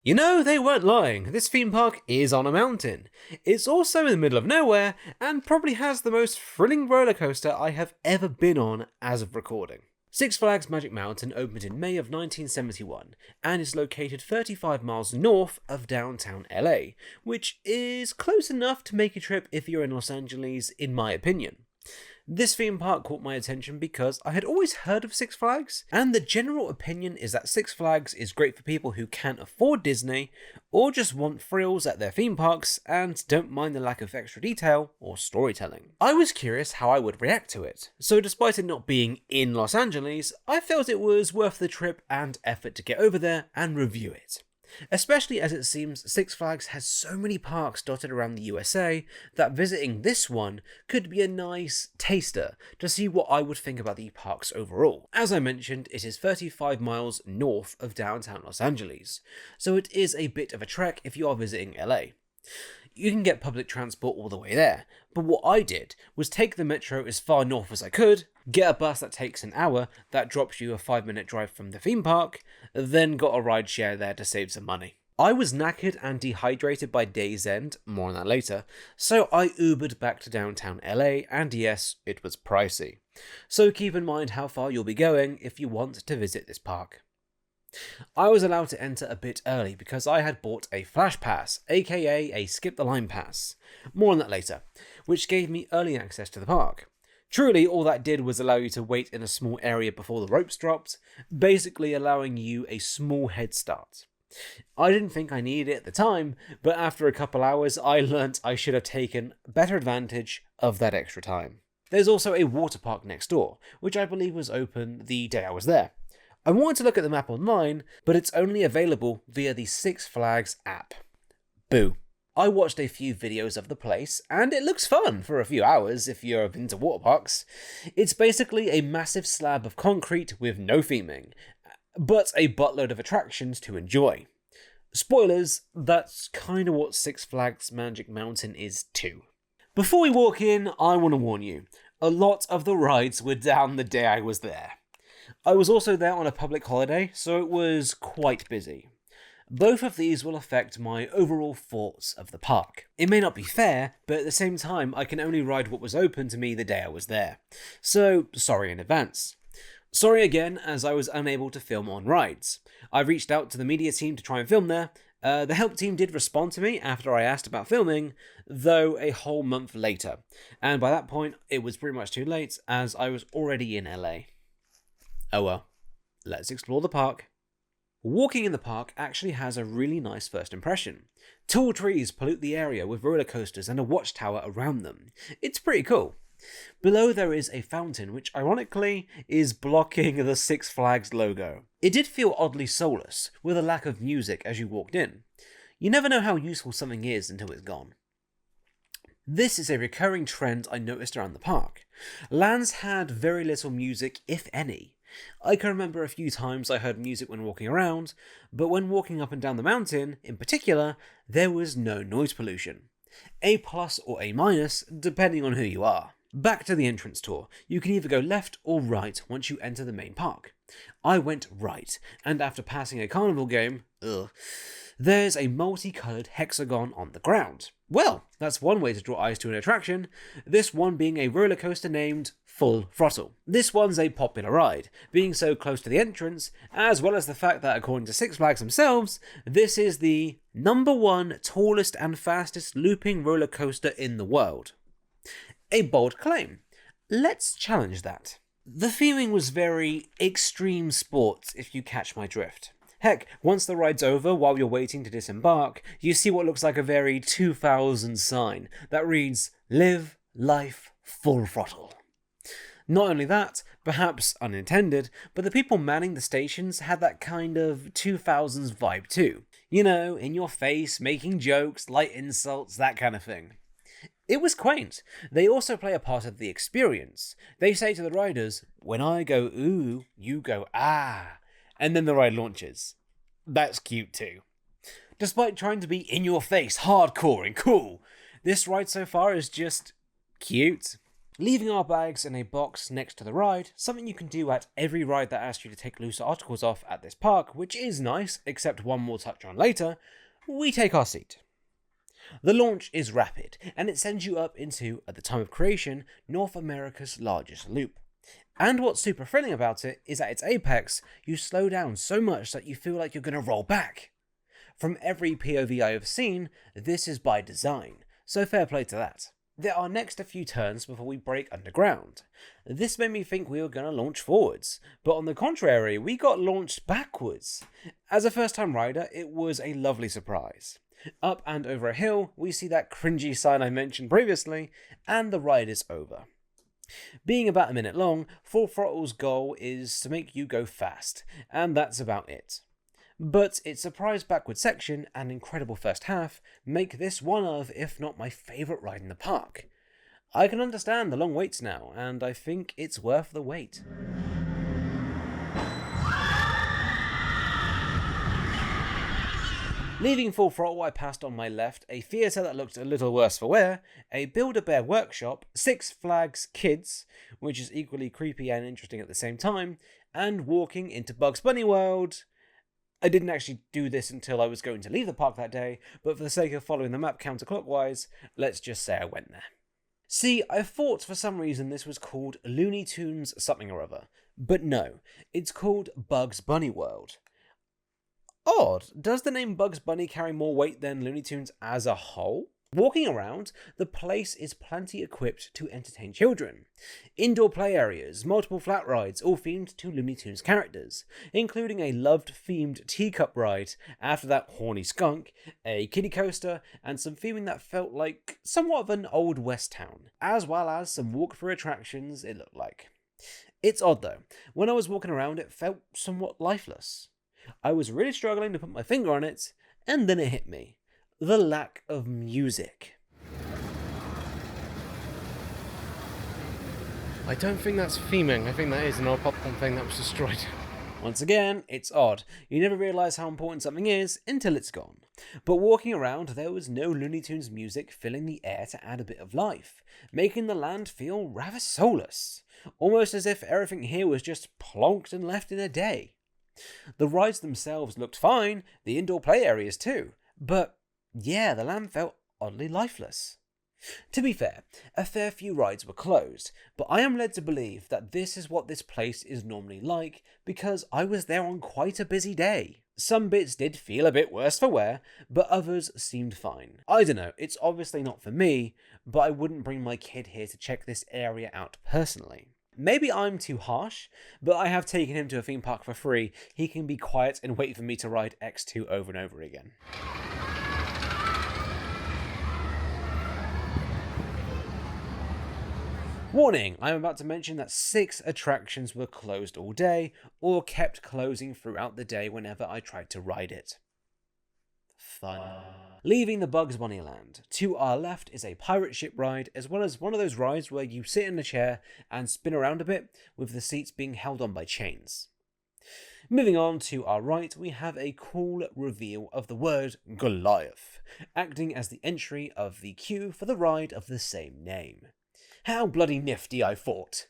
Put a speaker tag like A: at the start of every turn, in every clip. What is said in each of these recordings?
A: You know, they weren't lying. This theme park is on a mountain. It's also in the middle of nowhere, and probably has the most thrilling roller coaster I have ever been on as of recording. Six Flags Magic Mountain opened in May of 1971, and is located 35 miles north of downtown LA, which is close enough to make a trip if you're in Los Angeles, in my opinion. This theme park caught my attention because I had always heard of Six Flags, and the general opinion is that Six Flags is great for people who can't afford Disney, or just want thrills at their theme parks and don't mind the lack of extra detail or storytelling. I was curious how I would react to it, so despite it not being in Los Angeles, I felt it was worth the trip and effort to get over there and review it. Especially as it seems Six Flags has so many parks dotted around the USA that visiting this one could be a nice taster to see what I would think about the parks overall. As I mentioned, it is 35 miles north of downtown Los Angeles, so it is a bit of a trek if you are visiting LA. You can get public transport all the way there, but what I did was take the metro as far north as I could, get a bus that takes an hour that drops you a 5-minute drive from the theme park, then got a ride share there to save some money. I was knackered and dehydrated by day's end, more on that later, so I Ubered back to downtown LA, and yes, it was pricey. So keep in mind how far you'll be going if you want to visit this park. I was allowed to enter a bit early because I had bought a Flash Pass, aka a Skip the Line Pass, more on that later, which gave me early access to the park. Truly, all that did was allow you to wait in a small area before the ropes dropped, basically allowing you a small head start. I didn't think I needed it at the time, but after a couple hours I learnt I should have taken better advantage of that extra time. There's also a water park next door, which I believe was open the day I was there. I wanted to look at the map online, but it's only available via the Six Flags app. Boo. I watched a few videos of the place, and it looks fun for a few hours if you're into water parks. It's basically a massive slab of concrete with no theming, but a buttload of attractions to enjoy. Spoilers, that's kinda what Six Flags Magic Mountain is too. Before we walk in, I want to warn you, a lot of the rides were down the day I was there. I was also there on a public holiday, so it was quite busy. Both of these will affect my overall thoughts of the park. It may not be fair, but at the same time I can only ride what was open to me the day I was there. So, sorry in advance. Sorry again, as I was unable to film on rides. I reached out to the media team to try and film there. The help team did respond to me after I asked about filming, though a whole month later. And by that point, it was pretty much too late, as I was already in LA. Oh well, let's explore the park. Walking in the park actually has a really nice first impression. Tall trees pollute the area with roller coasters and a watchtower around them. It's pretty cool. Below there is a fountain which ironically is blocking the Six Flags logo. It did feel oddly soulless, with a lack of music as you walked in. You never know how useful something is until it's gone. This is a recurring trend I noticed around the park. Lands had very little music, if any. I can remember a few times I heard music when walking around, but when walking up and down the mountain, in particular, there was no noise pollution. A+ or A-, depending on who you are. Back to the entrance tour. You can either go left or right once you enter the main park. I went right, and after passing a carnival game, there's a multicoloured hexagon on the ground. Well, that's one way to draw eyes to an attraction, this one being a roller coaster named Full Throttle. This one's a popular ride, being so close to the entrance, as well as the fact that according to Six Flags themselves, this is the #1 tallest and fastest looping roller coaster in the world. A bold claim. Let's challenge that. The theming was very extreme sports, if you catch my drift. Heck, once the ride's over, while you're waiting to disembark, you see what looks like a very 2000 sign that reads, "Live Life Full Throttle." Not only that, perhaps unintended, but the people manning the stations had that kind of 2000s vibe too. You know, in your face, making jokes, light insults, that kind of thing. It was quaint. They also play a part of the experience. They say to the riders, "When I go ooh, you go ah," and then the ride launches. That's cute too. Despite trying to be in your face, hardcore and cool, this ride so far is just cute. Leaving our bags in a box next to the ride, something you can do at every ride that asks you to take loose articles off at this park, which is nice, except one we'll touch on later, we take our seat. The launch is rapid, and it sends you up into, at the time of creation, North America's largest loop. And what's super thrilling about it is at its apex, you slow down so much that you feel like you're going to roll back. From every POV I have seen, this is by design, so fair play to that. There are next a few turns before we break underground. This made me think we were going to launch forwards, but on the contrary, we got launched backwards. As a first time rider, it was a lovely surprise. Up and over a hill, we see that cringy sign I mentioned previously, and the ride is over. Being about a minute long, Full Throttle's goal is to make you go fast, and that's about it. But its surprise backward section and incredible first half make this one of, if not my favourite ride in the park. I can understand the long waits now, and I think it's worth the wait. Leaving Full Throttle, I passed on my left a theatre that looked a little worse for wear, a Build-A-Bear workshop, Six Flags Kids, which is equally creepy and interesting at the same time, and walking into Bugs Bunny World. I didn't actually do this until I was going to leave the park that day, but for the sake of following the map counterclockwise, let's just say I went there. See, I thought for some reason this was called Looney Tunes something or other, but no, it's called Bugs Bunny World. Odd, does the name Bugs Bunny carry more weight than Looney Tunes as a whole? Walking around, the place is plenty equipped to entertain children. Indoor play areas, multiple flat rides, all themed to Looney Tunes characters, including a loved-themed teacup ride after that horny skunk, a kiddie coaster, and some theming that felt like somewhat of an old west town, as well as some walk-through attractions it looked like. It's odd though, when I was walking around it felt somewhat lifeless. I was really struggling to put my finger on it, and then it hit me. The lack of music. I don't think that's theming. I think that is an old popcorn thing that was destroyed. Once again, it's odd. You never realise how important something is until it's gone. But walking around, there was no Looney Tunes music filling the air to add a bit of life, making the land feel rather soulless. Almost as if everything here was just plonked and left in a day. The rides themselves looked fine, the indoor play areas too, but yeah, the land felt oddly lifeless. To be fair, a fair few rides were closed, but I am led to believe that this is what this place is normally like because I was there on quite a busy day. Some bits did feel a bit worse for wear, but others seemed fine. I don't know, it's obviously not for me, but I wouldn't bring my kid here to check this area out personally. Maybe I'm too harsh, but I have taken him to a theme park for free. He can be quiet and wait for me to ride X2 over and over again. Warning, I'm about to mention that 6 attractions were closed all day, or kept closing throughout the day whenever I tried to ride it. Fun. Leaving the Bugs Bunny land, to our left is a pirate ship ride, as well as one of those rides where you sit in a chair and spin around a bit, with the seats being held on by chains. Moving on to our right, we have a cool reveal of the word Goliath, acting as the entry of the queue for the ride of the same name. How bloody nifty, I thought.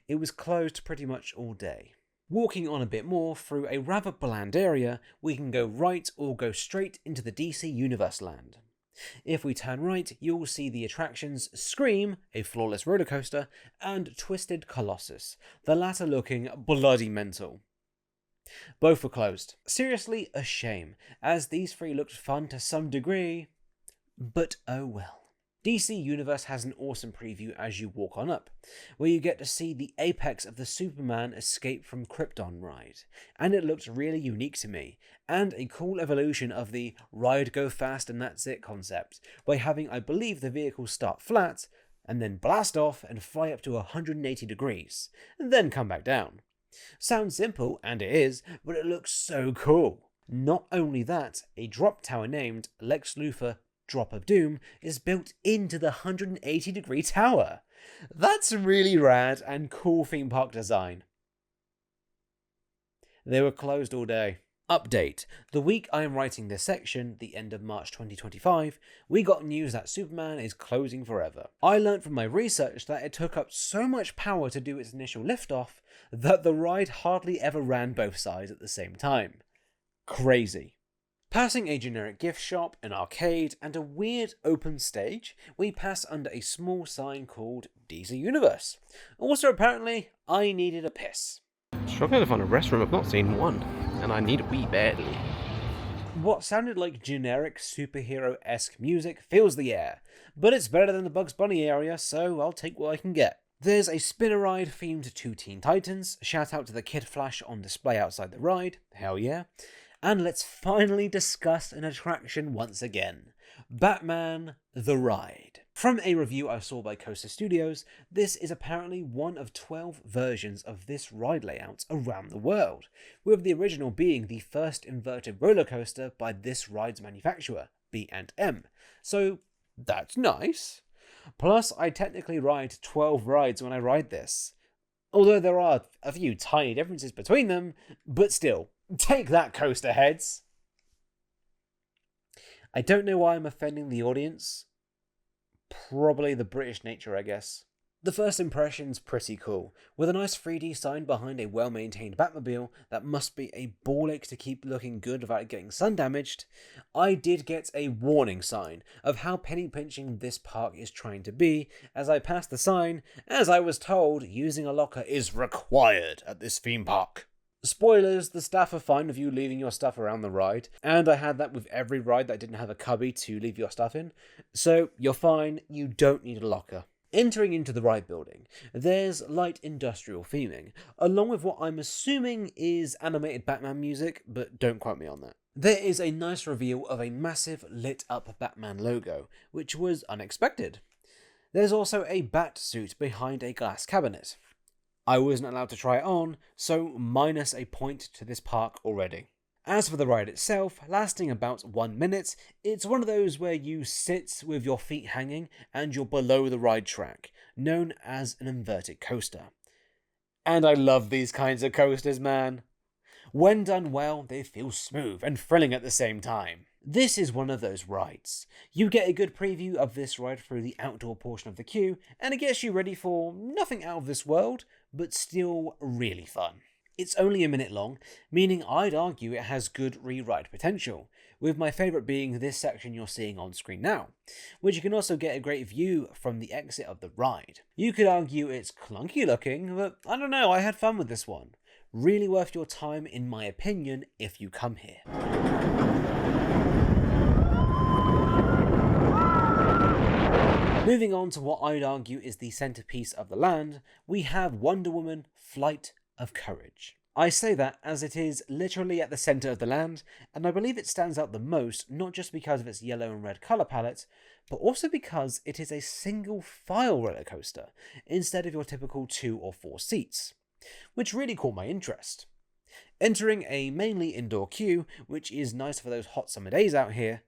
A: It was closed pretty much all day. Walking on a bit more through a rather bland area, we can go right or go straight into the DC Universe land. If we turn right, you'll see the attractions Scream, a flawless roller coaster, and Twisted Colossus, the latter looking bloody mental. Both were closed. Seriously, a shame, as these 3 looked fun to some degree, but oh well. DC Universe has an awesome preview as you walk on up, where you get to see the apex of the Superman Escape from Krypton ride, and it looked really unique to me, and a cool evolution of the ride go fast and that's it concept, by having I believe the vehicles start flat, and then blast off and fly up to 180 degrees, and then come back down. Sounds simple, and it is, but it looks so cool. Not only that, a drop tower named Lex Luthor Drop of Doom is built into the 180 degree tower. That's really rad and cool theme park design. They were closed all day. Update. The week I am writing this section, the end of March 2025, we got news that Superman is closing forever. I learned from my research that it took up so much power to do its initial liftoff that the ride hardly ever ran both sides at the same time. Crazy. Passing a generic gift shop, an arcade, and a weird open stage, we pass under a small sign called DC Universe. Also, apparently, I needed a piss.
B: Struggling to find a restroom, I've not seen one, and I need a wee badly.
A: What sounded like generic superhero-esque music fills the air, but it's better than the Bugs Bunny area, so I'll take what I can get. There's a spinner ride themed to Teen Titans, shout out to the Kid Flash on display outside the ride, hell yeah. And let's finally discuss an attraction once again. Batman the Ride. From a review I saw by Coaster Studios, this is apparently one of 12 versions of this ride layout around the world, with the original being the first inverted roller coaster by this ride's manufacturer, B&M. So that's nice. Plus, I technically ride 12 rides when I ride this. Although there are a few tiny differences between them, but still, take that, coaster heads! I don't know why I'm offending the audience. Probably the British nature, I guess. The first impression's pretty cool, with a nice 3D sign behind a well-maintained Batmobile that must be a ball ache to keep looking good without getting sun damaged. I did get a warning sign of how penny-pinching this park is trying to be as I passed the sign, as I was told using a locker is required at this theme park. Spoilers, the staff are fine with you leaving your stuff around the ride, and I had that with every ride that didn't have a cubby to leave your stuff in, so you're fine, you don't need a locker. Entering into the ride building, there's light industrial theming, along with what I'm assuming is animated Batman music, but don't quote me on that. There is a nice reveal of a massive lit up Batman logo, which was unexpected. There's also a bat suit behind a glass cabinet. I wasn't allowed to try it on, so minus a point to this park already. As for the ride itself, lasting about 1 minute, it's one of those where you sit with your feet hanging and you're below the ride track, known as an inverted coaster. And I love these kinds of coasters, man. When done well, they feel smooth and thrilling at the same time. This is one of those rides. You get a good preview of this ride through the outdoor portion of the queue, and it gets you ready for nothing out of this world, but still really fun. It's only a minute long, meaning I'd argue it has good re-ride potential, with my favourite being this section you're seeing on screen now, which you can also get a great view from the exit of the ride. You could argue it's clunky looking, but I don't know, I had fun with this one. Really worth your time in my opinion if you come here. Moving on to what I'd argue is the centerpiece of the land, we have Wonder Woman Flight of Courage. I say that as it is literally at the center of the land, and I believe it stands out the most not just because of its yellow and red color palette, but also because it is a single file roller coaster instead of your typical 2 or 4 seats, which really caught my interest. Entering a mainly indoor queue, which is nice for those hot summer days out here,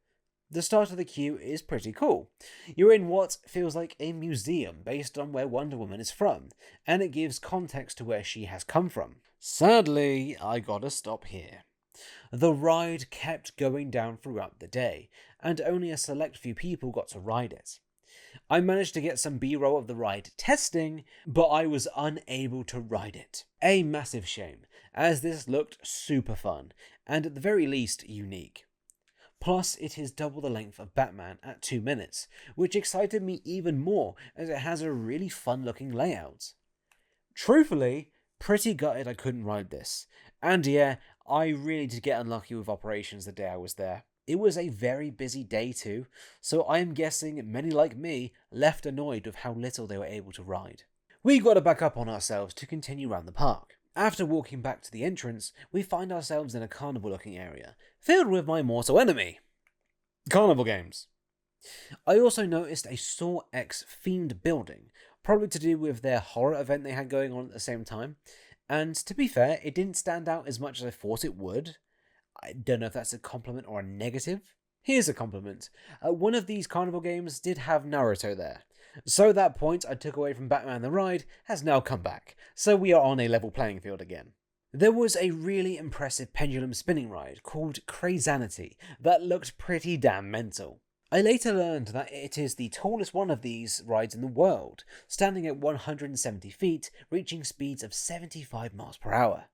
A: the start of the queue is pretty cool. You're in what feels like a museum based on where Wonder Woman is from, and it gives context to where she has come from. Sadly, I gotta stop here. The ride kept going down throughout the day, and only a select few people got to ride it. I managed to get some B-roll of the ride testing, but I was unable to ride it. A massive shame, as this looked super fun, and at the very least unique. Plus, it is double the length of Batman at 2 minutes, which excited me even more as it has a really fun looking layout. Truthfully, pretty gutted I couldn't ride this, and yeah, I really did get unlucky with operations the day I was there. It was a very busy day too, so I am guessing many like me left annoyed with how little they were able to ride. We got to back up on ourselves to continue around the park. After walking back to the entrance, we find ourselves in a carnival-looking area, filled with my mortal enemy, carnival games. I also noticed a Saw X themed building, probably to do with their horror event they had going on at the same time, and to be fair, it didn't stand out as much as I thought it would. I don't know if that's a compliment or a negative. Here's a compliment. One of these carnival games did have Naruto there. So that point I took away from Batman the Ride has now come back, so we are on a level playing field again. There was a really impressive pendulum spinning ride called CraZanity that looked pretty damn mental. I later learned that it is the tallest one of these rides in the world, standing at 170 feet, reaching speeds of 75 miles per hour.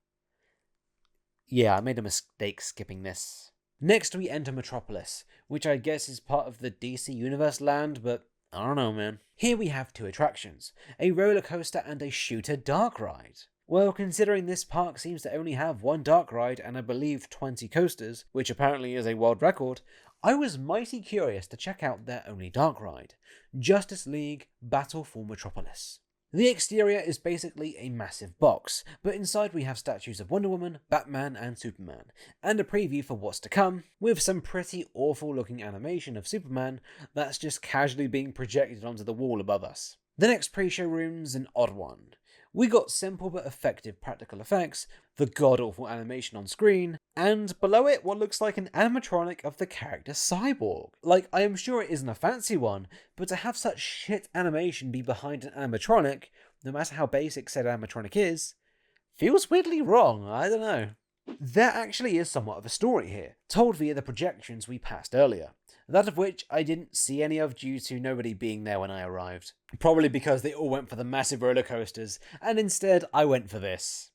A: Yeah, I made a mistake skipping this. Next we enter Metropolis, which I guess is part of the DC Universe land, but I don't know, man. Here we have two attractions, a roller coaster and a shooter dark ride. Well, considering this park seems to only have one dark ride and I believe 20 coasters, which apparently is a world record, I was mighty curious to check out their only dark ride, Justice League Battle for Metropolis. The exterior is basically a massive box, but inside we have statues of Wonder Woman, Batman and Superman, and a preview for what's to come, with some pretty awful looking animation of Superman that's just casually being projected onto the wall above us. The next pre-show room's an odd one. We got simple but effective practical effects, the god-awful animation on screen, and below it what looks like an animatronic of the character Cyborg. Like, I am sure it isn't a fancy one, but to have such shit animation be behind an animatronic, no matter how basic said animatronic is, feels weirdly wrong, I don't know. There actually is somewhat of a story here, told via the projections we passed earlier. That of which I didn't see any of due to nobody being there when I arrived. Probably because they all went for the massive roller coasters, and instead I went for this.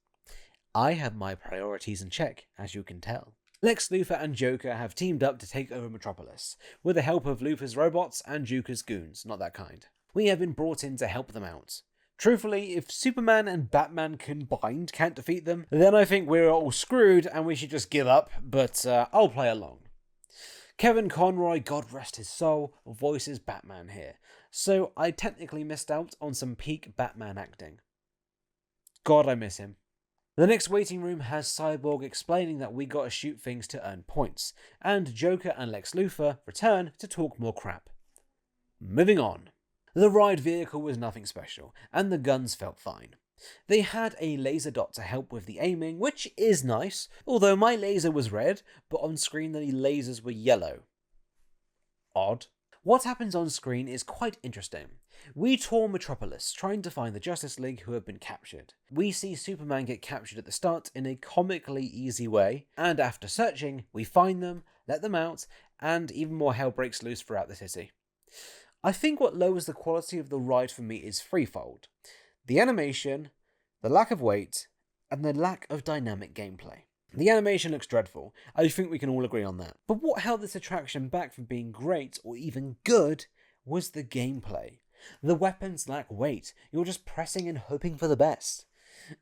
A: I have my priorities in check, as you can tell. Lex Luthor and Joker have teamed up to take over Metropolis, with the help of Luthor's robots and Joker's goons, not that kind. We have been brought in to help them out. Truthfully, if Superman and Batman combined can't defeat them, then I think we're all screwed and we should just give up, but I'll play along. Kevin Conroy, God rest his soul, voices Batman here, so I technically missed out on some peak Batman acting. God, I miss him. The next waiting room has Cyborg explaining that we gotta shoot things to earn points, and Joker and Lex Luthor return to talk more crap. Moving on. The ride vehicle was nothing special, and the guns felt fine. They had a laser dot to help with the aiming, which is nice, although my laser was red, but on screen the lasers were yellow. Odd. What happens on screen is quite interesting. We tour Metropolis, trying to find the Justice League who have been captured. We see Superman get captured at the start in a comically easy way, and after searching, we find them, let them out, and even more hell breaks loose throughout the city. I think what lowers the quality of the ride for me is threefold. The animation, the lack of weight, and the lack of dynamic gameplay. The animation looks dreadful, I think we can all agree on that. But what held this attraction back from being great or even good was the gameplay. The weapons lack weight, you're just pressing and hoping for the best.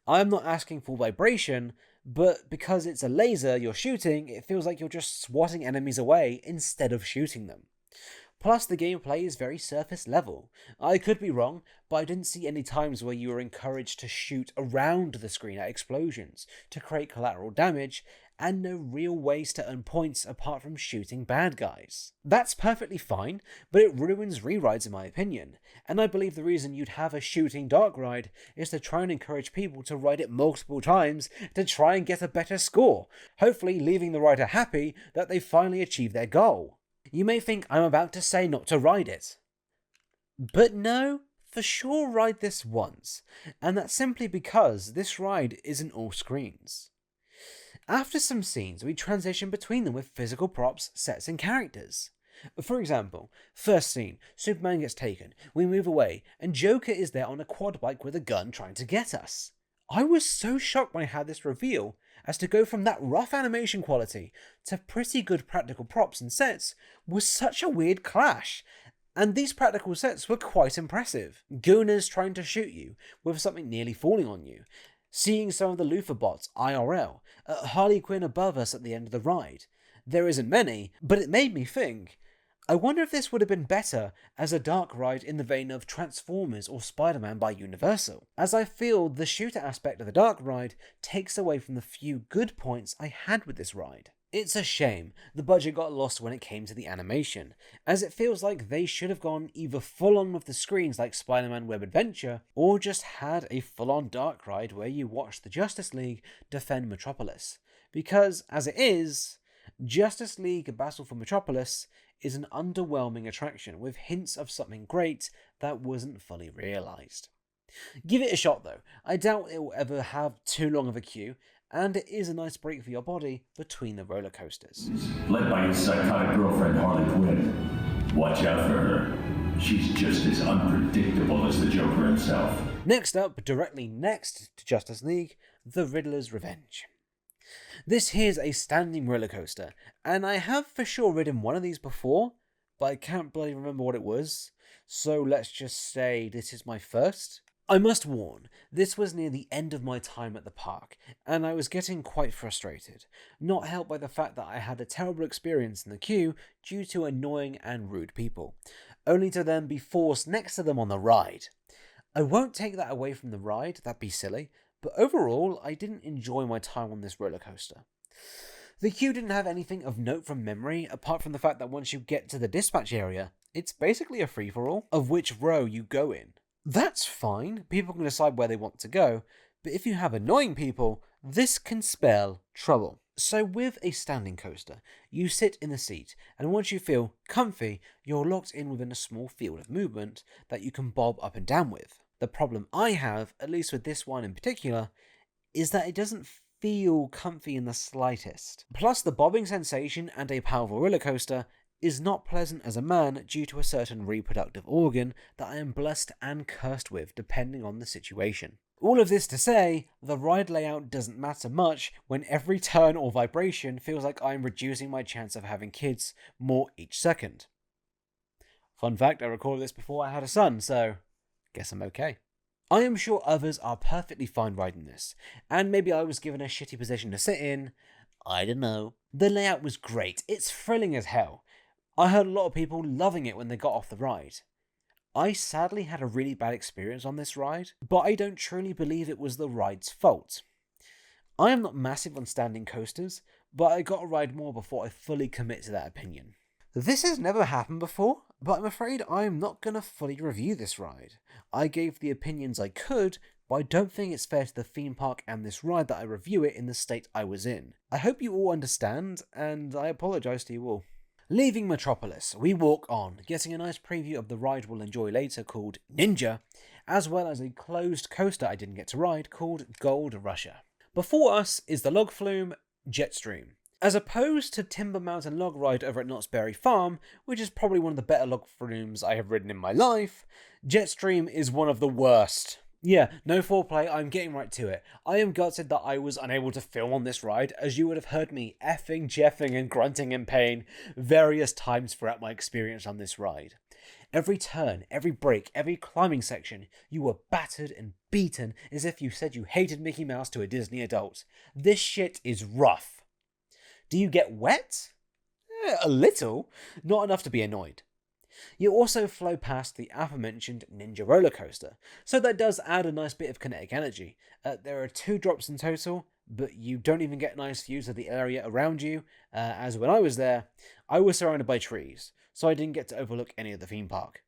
A: I'm not asking for vibration, but because it's a laser you're shooting, it feels like you're just swatting enemies away instead of shooting them. Plus, the gameplay is very surface level. I could be wrong, but I didn't see any times where you were encouraged to shoot around the screen at explosions to create collateral damage, and no real ways to earn points apart from shooting bad guys. That's perfectly fine, but it ruins re-rides in my opinion, and I believe the reason you'd have a shooting dark ride is to try and encourage people to ride it multiple times to try and get a better score, hopefully leaving the rider happy that they finally achieved their goal. You may think I'm about to say not to ride it. But no, for sure ride this once, and that's simply because this ride isn't all screens. After some scenes, we transition between them with physical props, sets and characters. For example, first scene, Superman gets taken, we move away, and Joker is there on a quad bike with a gun trying to get us. I was so shocked when I had this reveal, as to go from that rough animation quality to pretty good practical props and sets was such a weird clash, and these practical sets were quite impressive. Gooners trying to shoot you with something nearly falling on you, seeing some of the Luthor bots IRL, Harley Quinn above us at the end of the ride. There isn't many, but it made me think, I wonder if this would have been better as a dark ride in the vein of Transformers or Spider-Man by Universal, as I feel the shooter aspect of the dark ride takes away from the few good points I had with this ride. It's a shame the budget got lost when it came to the animation, as it feels like they should have gone either full-on with the screens like Spider-Man Web Adventure, or just had a full-on dark ride where you watch the Justice League defend Metropolis, because as it is, Justice League Battle for Metropolis is an underwhelming attraction with hints of something great that wasn't fully realised. Give it a shot though, I doubt it will ever have too long of a queue, and it is a nice break for your body between the roller coasters.
C: Led by his psychotic girlfriend Harley Quinn. Watch out for her. She's just as unpredictable as the Joker himself.
A: Next up, directly next to Justice League, The Riddler's Revenge. This here's a standing roller coaster, and I have for sure ridden one of these before, but I can't bloody remember what it was, so let's just say this is my first. I must warn, this was near the end of my time at the park, and I was getting quite frustrated, not helped by the fact that I had a terrible experience in the queue due to annoying and rude people, only to then be forced next to them on the ride. I won't take that away from the ride, that'd be silly, but overall, I didn't enjoy my time on this roller coaster. The queue didn't have anything of note from memory, apart from the fact that once you get to the dispatch area, it's basically a free-for-all of which row you go in. That's fine, people can decide where they want to go, but if you have annoying people, this can spell trouble. So with a standing coaster, you sit in the seat, and once you feel comfy, you're locked in within a small field of movement that you can bob up and down with. The problem I have, at least with this one in particular, is that it doesn't feel comfy in the slightest. Plus, the bobbing sensation and a powerful roller coaster is not pleasant as a man due to a certain reproductive organ that I am blessed and cursed with depending on the situation. All of this to say, the ride layout doesn't matter much when every turn or vibration feels like I'm reducing my chance of having kids more each second. Fun fact, I recorded this before I had a son, so guess I'm okay. I am sure others are perfectly fine riding this, and maybe I was given a shitty position to sit in. I don't know. The layout was great, it's thrilling as hell. I heard a lot of people loving it when they got off the ride. I sadly had a really bad experience on this ride, but I don't truly believe it was the ride's fault. I am not massive on standing coasters, but I got to ride more before I fully commit to that opinion. This has never happened before, but I'm afraid I'm not going to fully review this ride. I gave the opinions I could, but I don't think it's fair to the theme park and this ride that I review it in the state I was in. I hope you all understand, and I apologise to you all. Leaving Metropolis, we walk on, getting a nice preview of the ride we'll enjoy later called Ninja, as well as a closed coaster I didn't get to ride called Gold Rusher. Before us is the log flume Jetstream. As opposed to Timber Mountain Log Ride over at Knott's Berry Farm, which is probably one of the better log flumes I have ridden in my life, Jetstream is one of the worst. Yeah, no foreplay, I'm getting right to it. I am gutted that I was unable to film on this ride, as you would have heard me effing, jeffing and grunting in pain various times throughout my experience on this ride. Every turn, every break, every climbing section, you were battered and beaten as if you said you hated Mickey Mouse to a Disney adult. This shit is rough. Do you get wet? A little, not enough to be annoyed. You also flow past the aforementioned Ninja roller coaster, so that does add a nice bit of kinetic energy. There are 2 drops in total, but you don't even get nice views of the area around you, as when I was there, I was surrounded by trees, so I didn't get to overlook any of the theme park.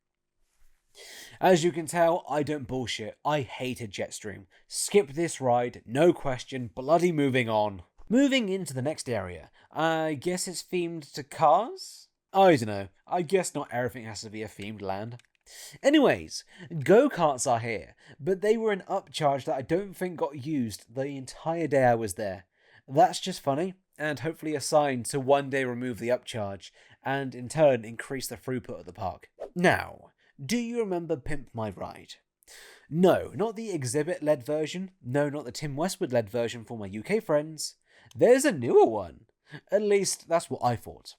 A: As you can tell, I don't bullshit, I hated Jetstream. Skip this ride, no question, bloody moving on. Moving into the next area, I guess it's themed to cars? I don't know, I guess not everything has to be a themed land. Anyways, go-karts are here, but they were an upcharge that I don't think got used the entire day I was there. That's just funny, and hopefully a sign to one day remove the upcharge, and in turn increase the throughput of the park. Now, do you remember Pimp My Ride? No, not the exhibit-led version, no, not the Tim Westwood-led version for my UK friends. There's a newer one. At least, that's what I thought.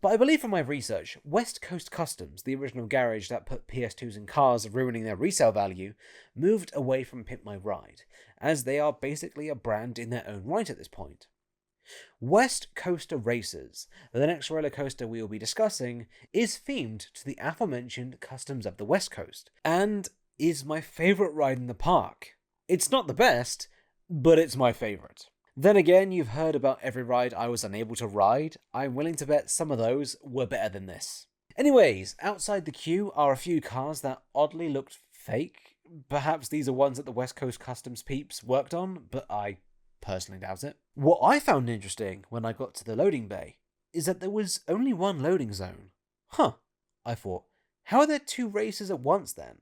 A: But I believe from my research, West Coast Customs, the original garage that put PS2s in cars ruining their resale value, moved away from Pimp My Ride, as they are basically a brand in their own right at this point. West Coaster Racers, the next roller coaster we will be discussing, is themed to the aforementioned customs of the West Coast, and is my favourite ride in the park. It's not the best, but it's my favourite. Then again, you've heard about every ride I was unable to ride. I'm willing to bet some of those were better than this. Anyways, outside the queue are a few cars that oddly looked fake. Perhaps these are ones that the West Coast Customs peeps worked on, but I personally doubt it. What I found interesting when I got to the loading bay is that there was only one loading zone. Huh, I thought, how are there 2 races at once then?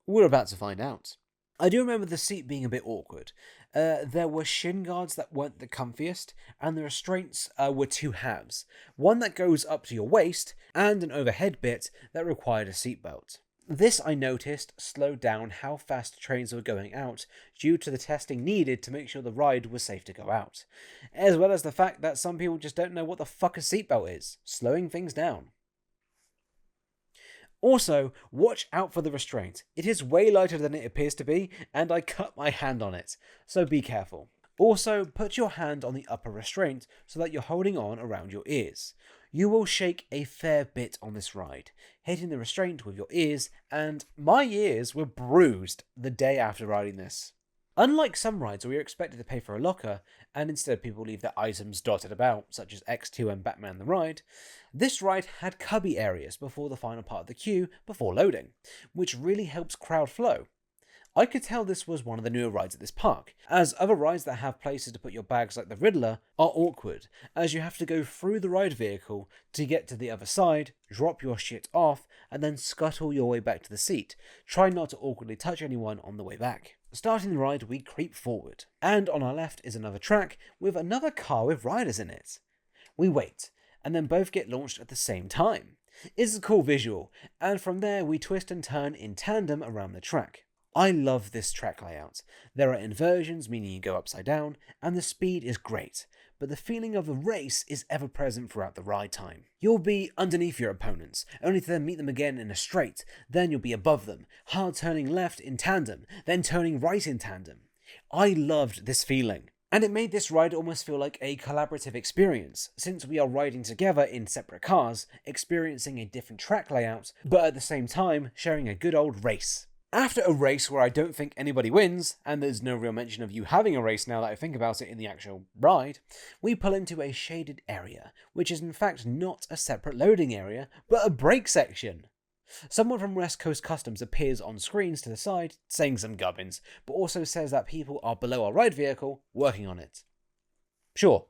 A: We're about to find out. I do remember the seat being a bit awkward, There were shin guards that weren't the comfiest, and the restraints were two halves. One that goes up to your waist, and an overhead bit that required a seatbelt. This, I noticed, slowed down how fast trains were going out due to the testing needed to make sure the ride was safe to go out, as well as the fact that some people just don't know what the fuck a seatbelt is, slowing things down. Also, watch out for the restraint. It is way lighter than it appears to be, and I cut my hand on it, so be careful. Also, put your hand on the upper restraint so that you're holding on around your ears. You will shake a fair bit on this ride, hitting the restraint with your ears, and my ears were bruised the day after riding this. Unlike some rides where you're expected to pay for a locker, and instead people leave their items dotted about, such as X2 and Batman the Ride, this ride had cubby areas before the final part of the queue before loading, which really helps crowd flow. I could tell this was one of the newer rides at this park, as other rides that have places to put your bags like the Riddler are awkward, as you have to go through the ride vehicle to get to the other side, drop your shit off, and then scuttle your way back to the seat. Try not to awkwardly touch anyone on the way back. Starting the ride, we creep forward, and on our left is another track with another car with riders in it. We wait, and then both get launched at the same time. It's a cool visual, and from there we twist and turn in tandem around the track. I love this track layout. There are inversions, meaning you go upside down, and the speed is great, but the feeling of a race is ever present throughout the ride time. You'll be underneath your opponents, only to then meet them again in a straight, then you'll be above them, hard turning left in tandem, then turning right in tandem. I loved this feeling. And it made this ride almost feel like a collaborative experience, since we are riding together in separate cars, experiencing a different track layout, but at the same time sharing a good old race. After a race where I don't think anybody wins, and there's no real mention of you having a race now that I think about it in the actual ride, we pull into a shaded area, which is in fact not a separate loading area, but a brake section. Someone from West Coast Customs appears on screens to the side, saying some gubbins, but also says that people are below our ride vehicle, working on it. Sure.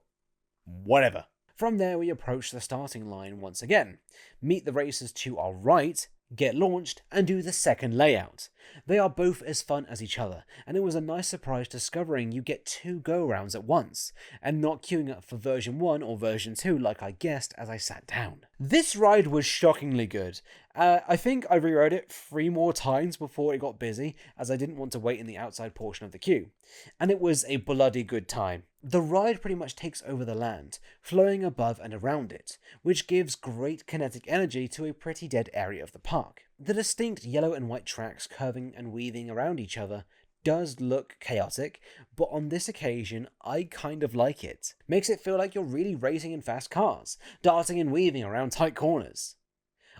A: Whatever. From there we approach the starting line once again, meet the racers to our right, get launched, and do the second layout. They are both as fun as each other, and it was a nice surprise discovering you get 2 go-rounds at once, and not queuing up for version 1 or version 2 like I guessed as I sat down. This ride was shockingly good. I think I rewrote it 3 more times before it got busy, as I didn't want to wait in the outside portion of the queue, and it was a bloody good time. The ride pretty much takes over the land, flowing above and around it, which gives great kinetic energy to a pretty dead area of the park. The distinct yellow and white tracks curving and weaving around each other does look chaotic, but on this occasion I kind of like it. Makes it feel like you're really racing in fast cars, darting and weaving around tight corners.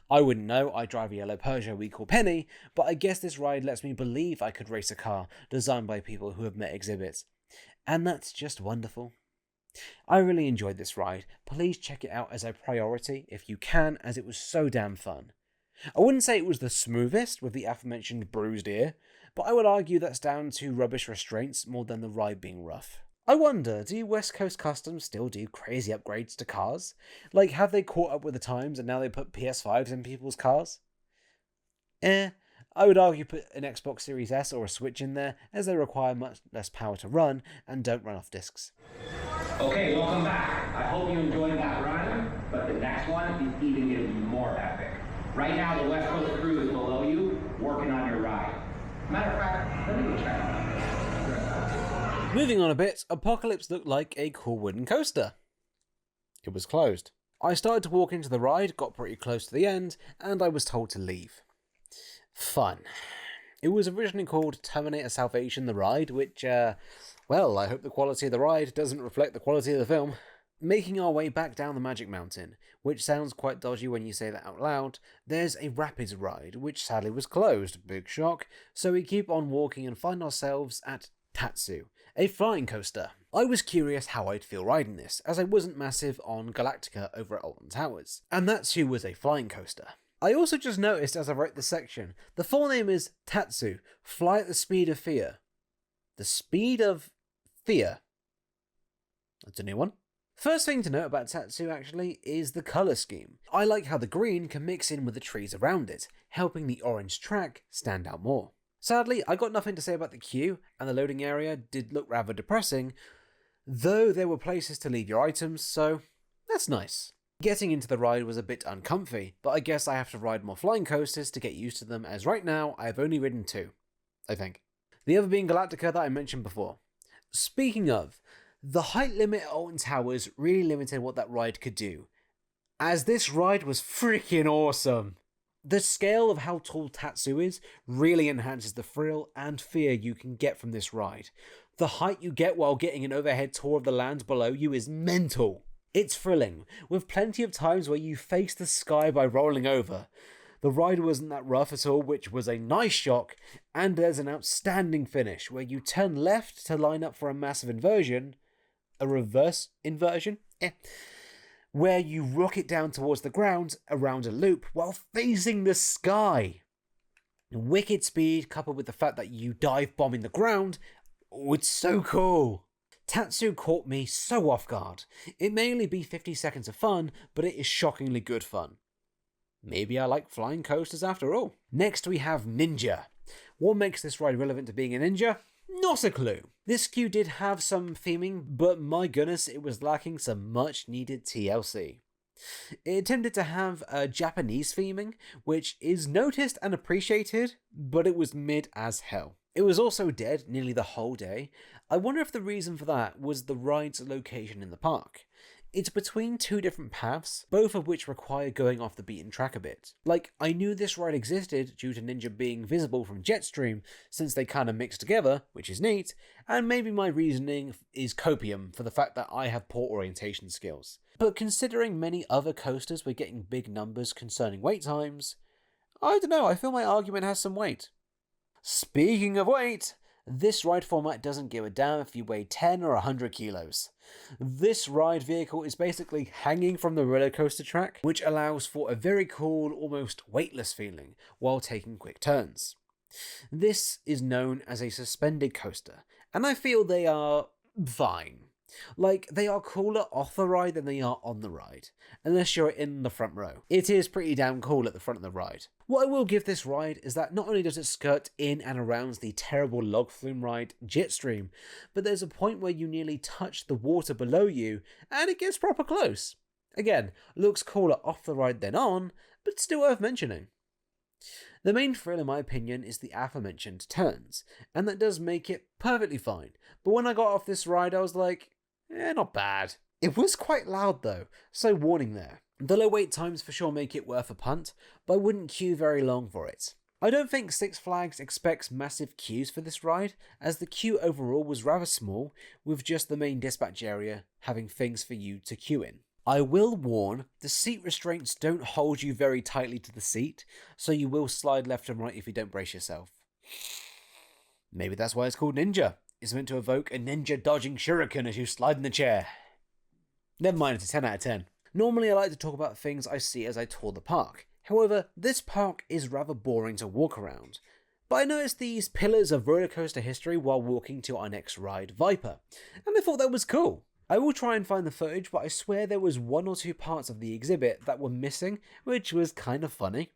A: I wouldn't know, I drive a yellow Peugeot we call Penny, but I guess this ride lets me believe I could race a car designed by people who have met exhibits. And that's just wonderful. I really enjoyed this ride. Please check it out as a priority if you can, as it was so damn fun. I wouldn't say it was the smoothest with the aforementioned bruised ear, but I would argue that's down to rubbish restraints more than the ride being rough. I wonder, do West Coast Customs still do crazy upgrades to cars? Like, have they caught up with the times and now they put PS5s in people's cars? I would argue put an Xbox Series S or a Switch in there, as they require much less power to run and don't run off discs.
D: Okay, welcome back. I hope you enjoyed that run, but the next one is even going to be more epic. Right now, the West Coast crew is below you, working on your ride. Matter of fact, let me go check on that.
A: Moving on a bit, Apocalypse looked like a cool wooden coaster. It was closed. I started to walk into the ride, got pretty close to the end, and I was told to leave. Fun. It was originally called Terminator Salvation the Ride, which, well, I hope the quality of the ride doesn't reflect the quality of the film. Making our way back down the Magic Mountain, which sounds quite dodgy when you say that out loud, there's a Rapids ride, which sadly was closed, big shock, so we keep on walking and find ourselves at Tatsu, a flying coaster. I was curious how I'd feel riding this, as I wasn't massive on Galactica over at Alton Towers, and Tatsu was a flying coaster. I also just noticed as I wrote this section, the full name is Tatsu, Fly at the Speed of Fear. The Speed of Fear. That's a new one. First thing to note about Tatsu actually is the colour scheme. I like how the green can mix in with the trees around it, helping the orange track stand out more. Sadly, I got nothing to say about the queue, and the loading area did look rather depressing, though there were places to leave your items, so that's nice. Getting into the ride was a bit uncomfy, but I guess I have to ride more flying coasters to get used to them, as right now I have only ridden 2, I think. The other being Galactica that I mentioned before. Speaking of, the height limit at Alton Towers really limited what that ride could do, as this ride was freaking awesome. The scale of how tall Tatsu is really enhances the thrill and fear you can get from this ride. The height you get while getting an overhead tour of the land below you is mental. It's thrilling, with plenty of times where you face the sky by rolling over. The ride wasn't that rough at all, which was a nice shock, and there's an outstanding finish where you turn left to line up for a massive inversion. A reverse inversion? Where you rocket down towards the ground around a loop while facing the sky. Wicked speed coupled with the fact that you dive bombing the ground. Oh, it's so cool. Tatsu caught me so off guard. It may only be 50 seconds of fun, but it is shockingly good fun. Maybe I like flying coasters after all. Next we have Ninja. What makes this ride relevant to being a ninja? Not a clue. This queue did have some theming, but my goodness, it was lacking some much needed TLC. It attempted to have a Japanese theming, which is noticed and appreciated, but it was mid as hell. It was also dead nearly the whole day. I wonder if the reason for that was the ride's location in the park. It's between 2 different paths, both of which require going off the beaten track a bit. Like, I knew this ride existed due to Ninja being visible from Jetstream, since they kinda mix together, which is neat, and maybe my reasoning is copium for the fact that I have poor orientation skills. But considering many other coasters were getting big numbers concerning wait times, I don't know, I feel my argument has some weight. Speaking of weight, this ride format doesn't give a damn if you weigh 10 or 100 kilos. This ride vehicle is basically hanging from the roller coaster track, which allows for a very cool, almost weightless feeling while taking quick turns. This is known as a suspended coaster, and I feel they are fine. Like, they are cooler off the ride than they are on the ride, unless you're in the front row. It is pretty damn cool at the front of the ride. What I will give this ride is that not only does it skirt in and around the terrible log flume ride Jetstream, but there's a point where you nearly touch the water below you, and it gets proper close. Again, looks cooler off the ride than on, but still worth mentioning. The main thrill in my opinion is the aforementioned turns, and that does make it perfectly fine, but when I got off this ride I was like, not bad. It was quite loud though, so warning there. The low wait times for sure make it worth a punt, but I wouldn't queue very long for it. I don't think Six Flags expects massive queues for this ride, as the queue overall was rather small, with just the main dispatch area having things for you to queue in. I will warn, the seat restraints don't hold you very tightly to the seat, so you will slide left and right if you don't brace yourself. Maybe that's why it's called Ninja. It's meant to evoke a ninja dodging shuriken as you slide in the chair. Never mind, it's a 10 out of 10. Normally I like to talk about things I see as I tour the park. However, this park is rather boring to walk around. But I noticed these pillars of rollercoaster history while walking to our next ride, Viper, and I thought that was cool. I will try and find the footage, but I swear there was 1 or 2 parts of the exhibit that were missing, which was kind of funny.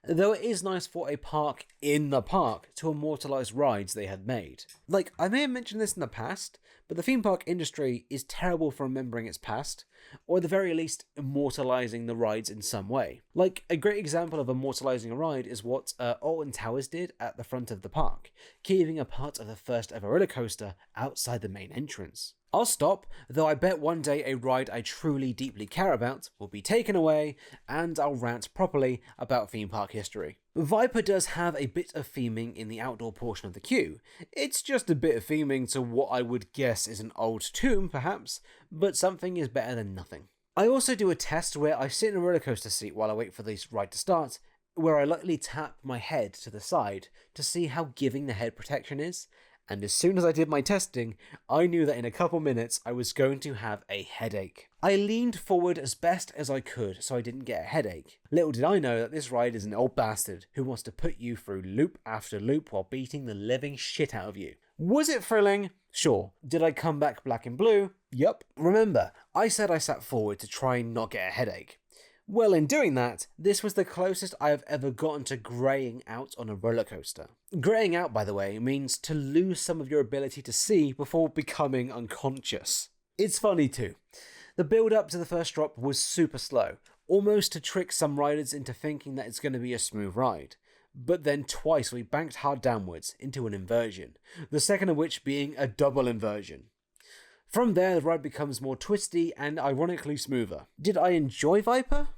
A: Though it is nice for a park in the park to immortalise rides they had made. Like, I may have mentioned this in the past, but the theme park industry is terrible for remembering its past, or at the very least immortalising the rides in some way. Like, a great example of immortalising a ride is what Alton Towers did at the front of the park, keeping a part of the first ever roller coaster outside the main entrance. I'll stop, though I bet one day a ride I truly deeply care about will be taken away, and I'll rant properly about theme park history. Viper does have a bit of theming in the outdoor portion of the queue. It's just a bit of theming to what I would guess is an old tomb, perhaps, but something is better than nothing. I also do a test where I sit in a roller coaster seat while I wait for this ride to start, where I lightly tap my head to the side to see how giving the head protection is. And as soon as I did my testing, I knew that in a couple minutes I was going to have a headache. I leaned forward as best as I could so I didn't get a headache. Little did I know that this ride is an old bastard who wants to put you through loop after loop while beating the living shit out of you. Was it thrilling? Sure. Did I come back black and blue? Yup. Remember, I said I sat forward to try and not get a headache. Well, in doing that, this was the closest I have ever gotten to greying out on a roller coaster. Greying out, by the way, means to lose some of your ability to see before becoming unconscious. It's funny too. The build up to the first drop was super slow, almost to trick some riders into thinking that it's going to be a smooth ride. But then twice we banked hard downwards into an inversion, the second of which being a double inversion. From there, the ride becomes more twisty and ironically smoother. Did I enjoy Viper?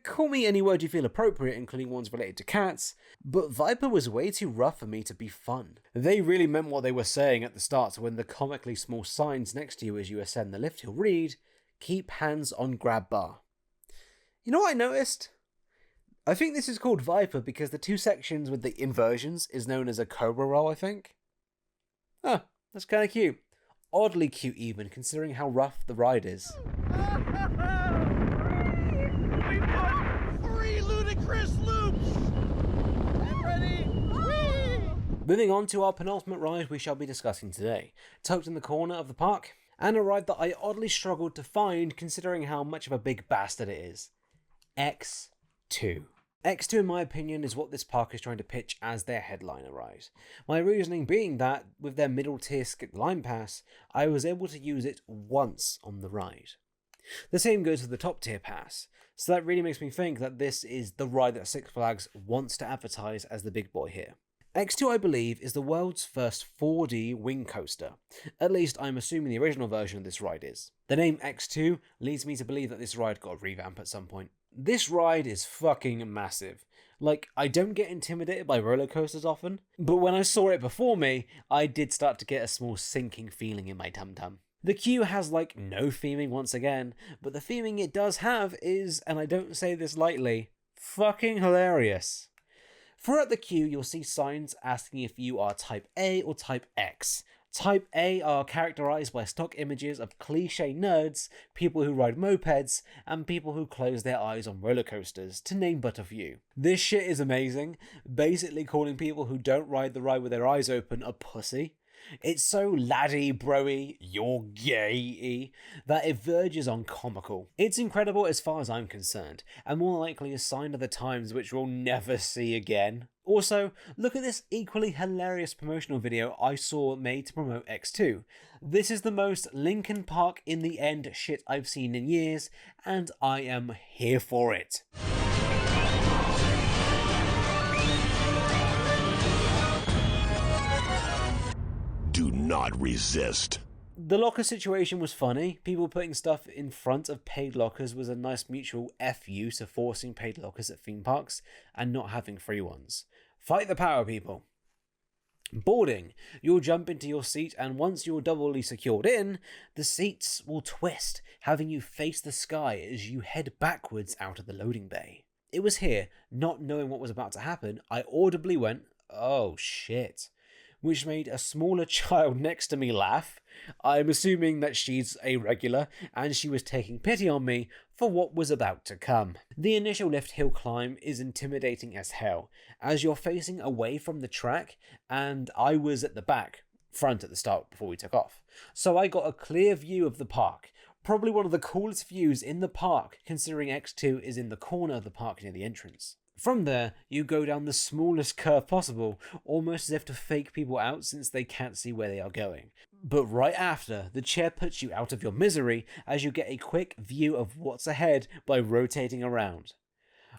A: Call me any word you feel appropriate, including ones related to cats, but Viper was way too rough for me to be fun. They really meant what they were saying at the start when the comically small signs next to you as you ascend the lift hill read, "Keep hands on grab bar." You know what I noticed? I think this is called Viper because the two sections with the inversions is known as a cobra roll, I think. Huh, that's kinda cute. Oddly cute even, considering how rough the ride is.
E: We've got 3 ludicrous loops! Get ready! Whee!
A: Moving on to our penultimate ride we shall be discussing today, tucked in the corner of the park, and a ride that I oddly struggled to find considering how much of a big bastard it is. X2. X2, in my opinion, is what this park is trying to pitch as their headliner ride. My reasoning being that, with their middle tier skip the line pass, I was able to use it once on the ride. The same goes for the top tier pass, so that really makes me think that this is the ride that Six Flags wants to advertise as the big boy here. X2, I believe, is the world's first 4D wing coaster. At least I'm assuming the original version of this ride is. The name X2 leads me to believe that this ride got a revamp at some point. This ride is fucking massive. Like, I don't get intimidated by roller coasters often, but when I saw it before me, I did start to get a small sinking feeling in my tum-tum. The queue has like no theming once again, but the theming it does have is, and I don't say this lightly, fucking hilarious. Throughout the queue, you'll see signs asking if you are Type A or Type X. Type A are characterized by stock images of cliché nerds, people who ride mopeds, and people who close their eyes on roller coasters, to name but a few. This shit is amazing, basically calling people who don't ride the ride with their eyes open a pussy. It's so laddie, broy, you're gay-y, that it verges on comical. It's incredible as far as I'm concerned, and more likely a sign of the times which we'll never see again. Also, look at this equally hilarious promotional video I saw made to promote X2. This is the most Linkin Park in the end shit I've seen in years, and I am here for it.
F: Do not resist.
A: The locker situation was funny. People putting stuff in front of paid lockers was a nice mutual FU to forcing paid lockers at theme parks and not having free ones. Fight the power, people. Boarding. You'll jump into your seat, and once you're doubly secured in, the seats will twist, having you face the sky as you head backwards out of the loading bay. It was here, not knowing what was about to happen, I audibly went, "Oh shit," which made a smaller child next to me laugh. I'm assuming that she's a regular, and she was taking pity on me for what was about to come. The initial lift hill climb is intimidating as hell, as you're facing away from the track, and I was at the front at the start before we took off. So I got a clear view of the park, probably one of the coolest views in the park, considering X2 is in the corner of the park near the entrance. From there, you go down the smallest curve possible, almost as if to fake people out since they can't see where they are going. But right after, the chair puts you out of your misery as you get a quick view of what's ahead by rotating around.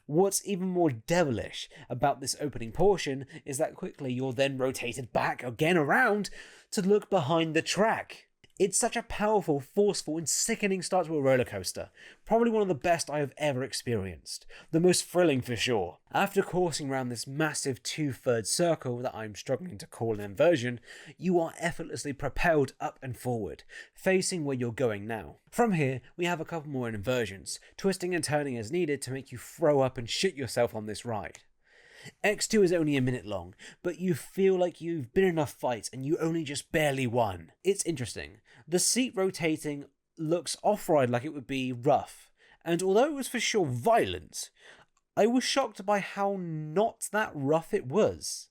A: What's even more devilish about this opening portion is that quickly you're then rotated back again around to look behind the track. It's such a powerful, forceful, and sickening start to a roller coaster. Probably one of the best I have ever experienced. The most thrilling for sure. After coursing around this massive 2/3 circle that I'm struggling to call an inversion, you are effortlessly propelled up and forward, facing where you're going now. From here, we have a couple more inversions, twisting and turning as needed to make you throw up and shit yourself on this ride. X2 is only a minute long, but you feel like you've been in a fight and you only just barely won. It's interesting. The seat rotating looks off-ride like it would be rough, and although it was for sure violent, I was shocked by how not that rough it was.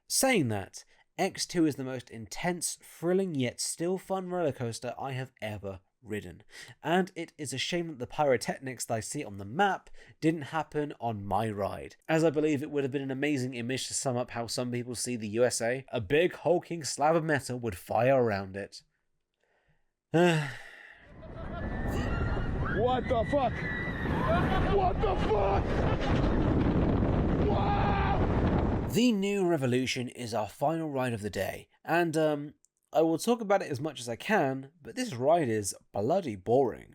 A: Saying that, X2 is the most intense, thrilling yet still fun roller coaster I have ever ridden, and it is a shame that the pyrotechnics that I see on the map didn't happen on my ride, as I believe it would have been an amazing image to sum up how some people see the USA. A big hulking slab of metal would fire around it.
E: What the fuck? What the fuck? Wow!
A: The New Revolution is our final ride of the day, and I will talk about it as much as I can, but this ride is bloody boring.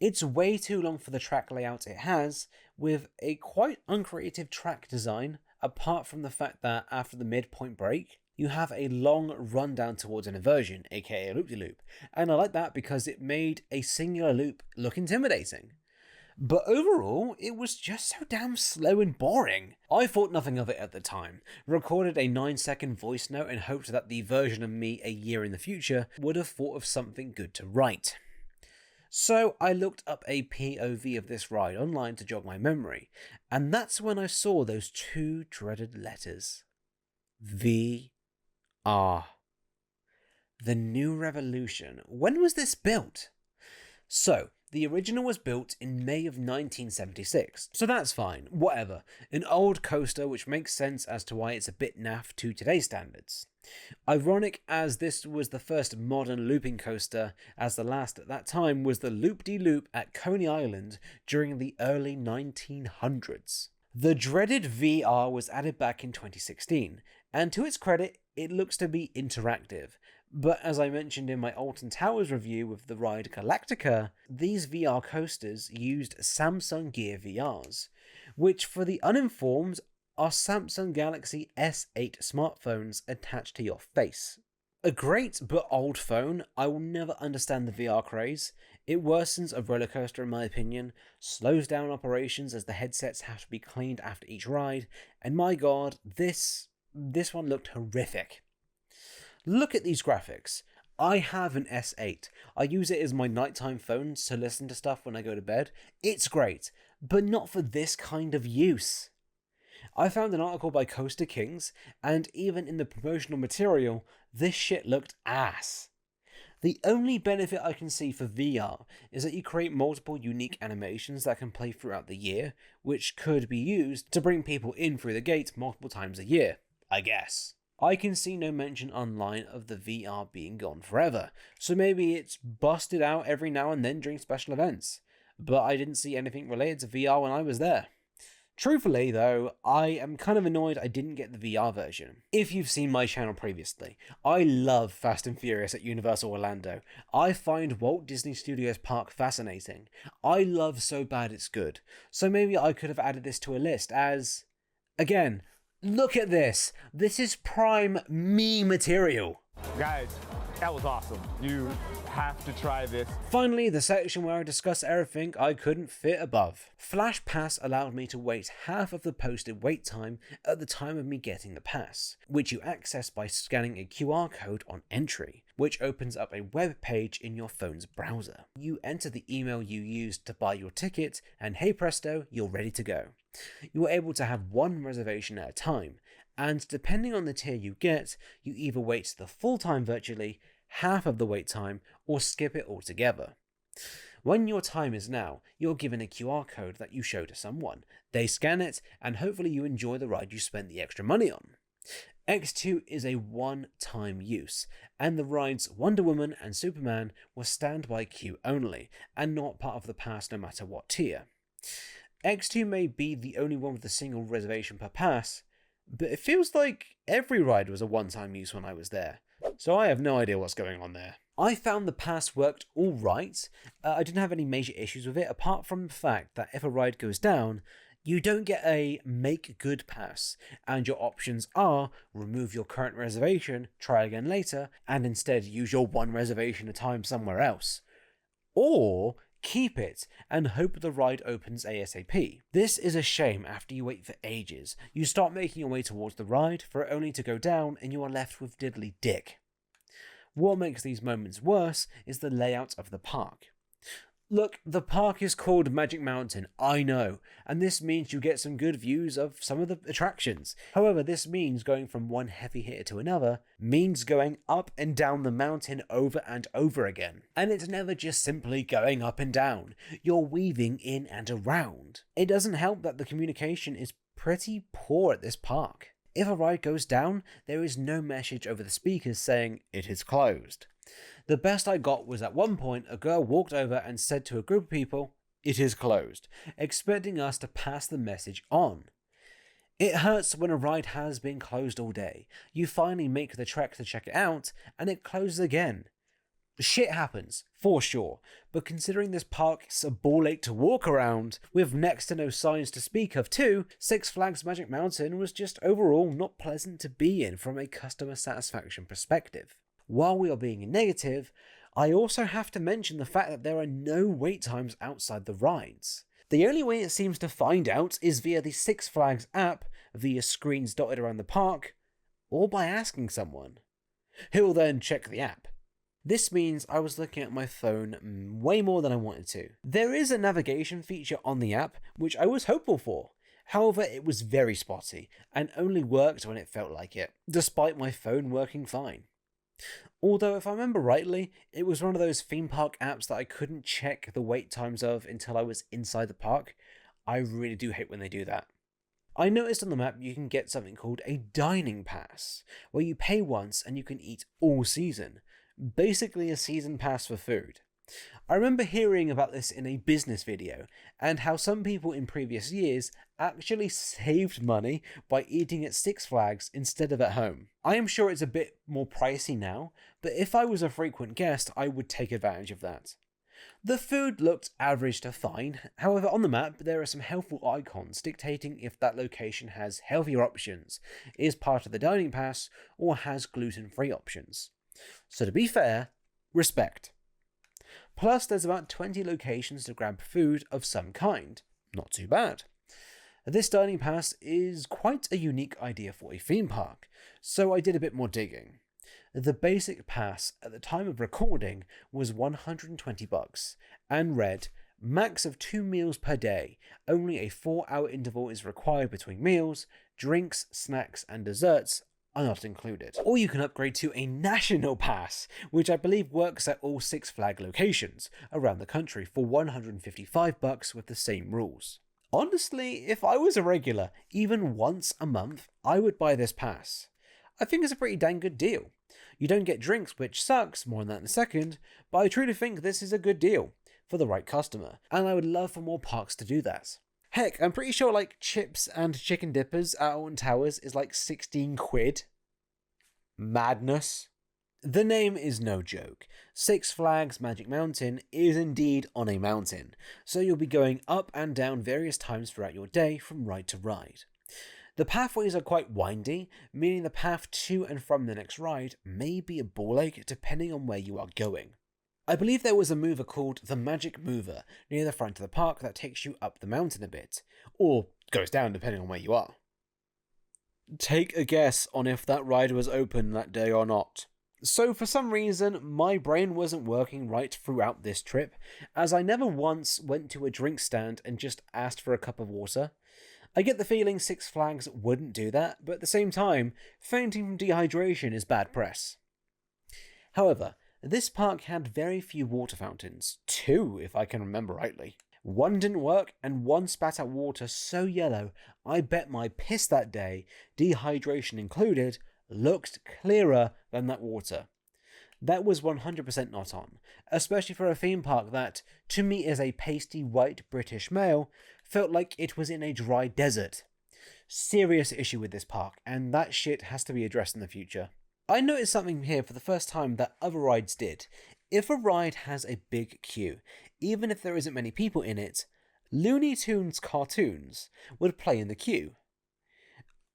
A: It's way too long for the track layout it has, with a quite uncreative track design, apart from the fact that after the midpoint break, you have a long run down towards an inversion, aka a loop-de-loop, and I like that because it made a singular loop look intimidating. But overall, it was just so damn slow and boring. I thought nothing of it at the time, recorded a 9-second voice note and hoped that the version of me a year in the future would have thought of something good to write. So I looked up a POV of this ride online to jog my memory, and that's when I saw those two dreaded letters. VR. The New Revolution. When was this built? So, the original was built in May of 1976, so that's fine, whatever. An old coaster, which makes sense as to why it's a bit naff to today's standards. Ironic, as this was the first modern looping coaster, as the last at that time was the Loop-de-Loop at Coney Island during the early 1900s. The dreaded VR was added back in 2016, and to its credit, it looks to be interactive. But as I mentioned in my Alton Towers review with the ride Galactica, these VR coasters used Samsung Gear VRs, which for the uninformed are Samsung Galaxy S8 smartphones attached to your face. A great but old phone. I will never understand the VR craze. It worsens a roller coaster in my opinion, slows down operations as the headsets have to be cleaned after each ride, and my god, this one looked horrific. Look at these graphics. I have an S8. I use it as my nighttime phone to listen to stuff when I go to bed. It's great, but not for this kind of use. I found an article by Coaster Kings, and even in the promotional material, this shit looked ass. The only benefit I can see for VR is that you create multiple unique animations that can play throughout the year, which could be used to bring people in through the gate multiple times a year, I guess. I can see no mention online of the VR being gone forever, so maybe it's busted out every now and then during special events, but I didn't see anything related to VR when I was there. Truthfully though, I am kind of annoyed I didn't get the VR version. If you've seen my channel previously, I love Fast and Furious at Universal Orlando. I find Walt Disney Studios Park fascinating. I love so bad it's good, so maybe I could have added this to a list as... Again, look at this. This is prime me material.
G: Guys, that was awesome. You have to try this.
A: Finally, the section where I discuss everything I couldn't fit above. Flash Pass allowed me to wait half of the posted wait time at the time of me getting the pass, which you access by scanning a QR code on entry, which opens up a web page in your phone's browser. You enter the email you used to buy your ticket, and hey presto, you're ready to go. You are able to have one reservation at a time, and depending on the tier you get, you either wait the full time virtually, half of the wait time, or skip it altogether. When your time is now, you're given a QR code that you show to someone. They scan it, and hopefully you enjoy the ride you spent the extra money on. X2 is a one-time use, and the rides Wonder Woman and Superman were standby queue only, and not part of the pass no matter what tier. X2 may be the only one with a single reservation per pass, but it feels like every ride was a one-time use when I was there, so I have no idea what's going on there. I found the pass worked alright. I didn't have any major issues with it, apart from the fact that if a ride goes down, you don't get a make good pass, and your options are remove your current reservation, try again later, and instead use your one reservation at a time somewhere else. Or keep it and hope the ride opens ASAP. This is a shame after you wait for ages. You start making your way towards the ride for it only to go down and you are left with diddly dick. What makes these moments worse is the layout of the park. Look, the park is called Magic Mountain, I know, and this means you get some good views of some of the attractions. However, this means going from one heavy hitter to another means going up and down the mountain over and over again. And it's never just simply going up and down, you're weaving in and around. It doesn't help that the communication is pretty poor at this park. If a ride goes down, there is no message over the speakers saying it is closed. The best I got was at one point a girl walked over and said to a group of people, "It is closed," expecting us to pass the message on. It hurts when a ride has been closed all day. You finally make the trek to check it out, and it closes again. Shit happens, for sure, but considering this park's a ball ache to walk around, with next to no signs to speak of too, Six Flags Magic Mountain was just overall not pleasant to be in from a customer satisfaction perspective. While we are being negative, I also have to mention the fact that there are no wait times outside the rides. The only way it seems to find out is via the Six Flags app, via screens dotted around the park, or by asking someone, who'll then check the app. This means I was looking at my phone way more than I wanted to. There is a navigation feature on the app, which I was hopeful for. However, it was very spotty, and only worked when it felt like it, despite my phone working fine. Although, if I remember rightly, it was one of those theme park apps that I couldn't check the wait times of until I was inside the park. I really do hate when they do that. I noticed on the map you can get something called a dining pass, where you pay once and you can eat all season. Basically a season pass for food. I remember hearing about this in a business video, and how some people in previous years actually saved money by eating at Six Flags instead of at home. I am sure it's a bit more pricey now, but if I was a frequent guest, I would take advantage of that. The food looked average to fine, however on the map there are some helpful icons dictating if that location has healthier options, is part of the dining pass, or has gluten-free options. So to be fair, respect. Plus, there's about 20 locations to grab food of some kind. Not too bad. This dining pass is quite a unique idea for a theme park, so I did a bit more digging. The basic pass at the time of recording was $120 and read, max of 2 meals per day, only a 4-hour interval is required between meals, drinks, snacks and desserts are not included. Or you can upgrade to a national pass, which I believe works at all Six Flags locations around the country for $155 with the same rules. Honestly, if I was a regular, even once a month, I would buy this pass. I think it's a pretty dang good deal. You don't get drinks, which sucks, more on that in a second, but I truly think this is a good deal for the right customer, and I would love for more parks to do that. Heck, I'm pretty sure like chips and chicken dippers at Alton Towers is like 16 quid. Madness. The name is no joke. Six Flags Magic Mountain is indeed on a mountain, so you'll be going up and down various times throughout your day from ride to ride. The pathways are quite windy, meaning the path to and from the next ride may be a ball ache depending on where you are going. I believe there was a mover called the Magic Mover near the front of the park that takes you up the mountain a bit, or goes down depending on where you are. Take a guess on if that ride was open that day or not. So for some reason, my brain wasn't working right throughout this trip, as I never once went to a drink stand and just asked for a cup of water. I get the feeling Six Flags wouldn't do that, but at the same time, fainting from dehydration is bad press. However, this park had very few water fountains, 2 if I can remember rightly. 1 didn't work, and 1 spat out water so yellow, I bet my piss that day, dehydration included, looked clearer than that water. That was 100% not on, especially for a theme park that, to me as a pasty white British male, felt like it was in a dry desert. Serious issue with this park, and that shit has to be addressed in the future. I noticed something here for the first time that other rides did. If a ride has a big queue, even if there isn't many people in it, Looney Tunes cartoons would play in the queue.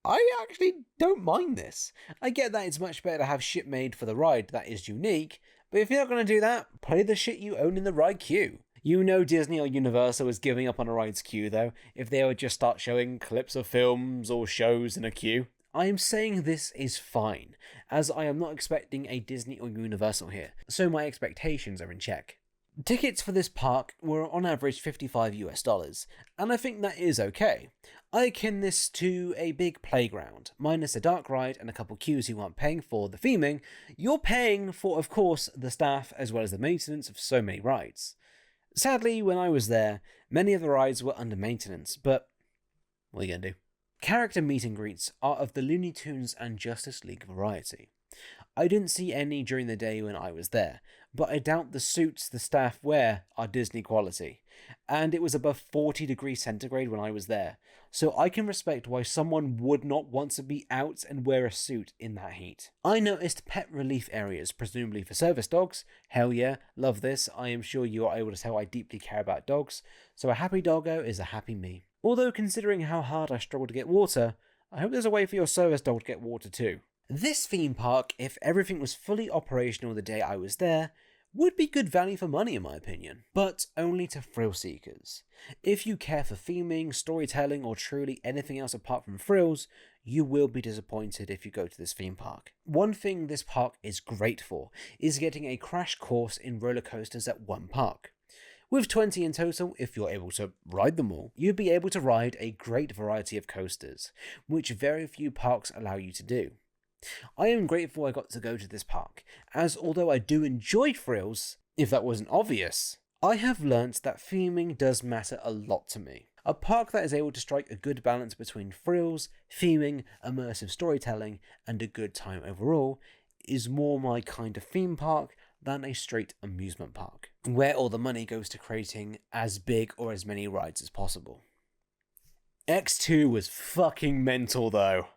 A: I actually don't mind this. I get that it's much better to have shit made for the ride that is unique, but if you're not going to do that, play the shit you own in the ride queue. You know Disney or Universal is giving up on a ride's queue though, if they would just start showing clips of films or shows in a queue. I am saying this is fine, as I am not expecting a Disney or Universal here, so my expectations are in check. Tickets for this park were on average $55, and I think that is okay. I akin this to a big playground, minus a dark ride and a couple queues you aren't paying for the theming. You're paying for, of course, the staff as well as the maintenance of so many rides. Sadly, when I was there, many of the rides were under maintenance, but what are you gonna do? Character meet and greets are of the Looney Tunes and Justice League variety. I didn't see any during the day when I was there, but I doubt the suits the staff wear are Disney quality, and it was above 40 degrees centigrade when I was there, so I can respect why someone would not want to be out and wear a suit in that heat. I noticed pet relief areas, presumably for service dogs. Hell yeah, love this. I am sure you are able to tell I deeply care about dogs, so a happy doggo is a happy me. Although considering how hard I struggle to get water, I hope there's a way for your service dog to get water too. This theme park, if everything was fully operational the day I was there, would be good value for money in my opinion, but only to thrill seekers. If you care for theming, storytelling, or truly anything else apart from thrills, you will be disappointed if you go to this theme park. One thing this park is great for is getting a crash course in roller coasters at one park. With 20 in total, if you're able to ride them all, you'd be able to ride a great variety of coasters, which very few parks allow you to do. I am grateful I got to go to this park, as although I do enjoy thrills, if that wasn't obvious, I have learnt that theming does matter a lot to me. A park that is able to strike a good balance between thrills, theming, immersive storytelling, and a good time overall is more my kind of theme park than a straight amusement park, where all the money goes to creating as big or as many rides as possible. X2 was fucking mental though.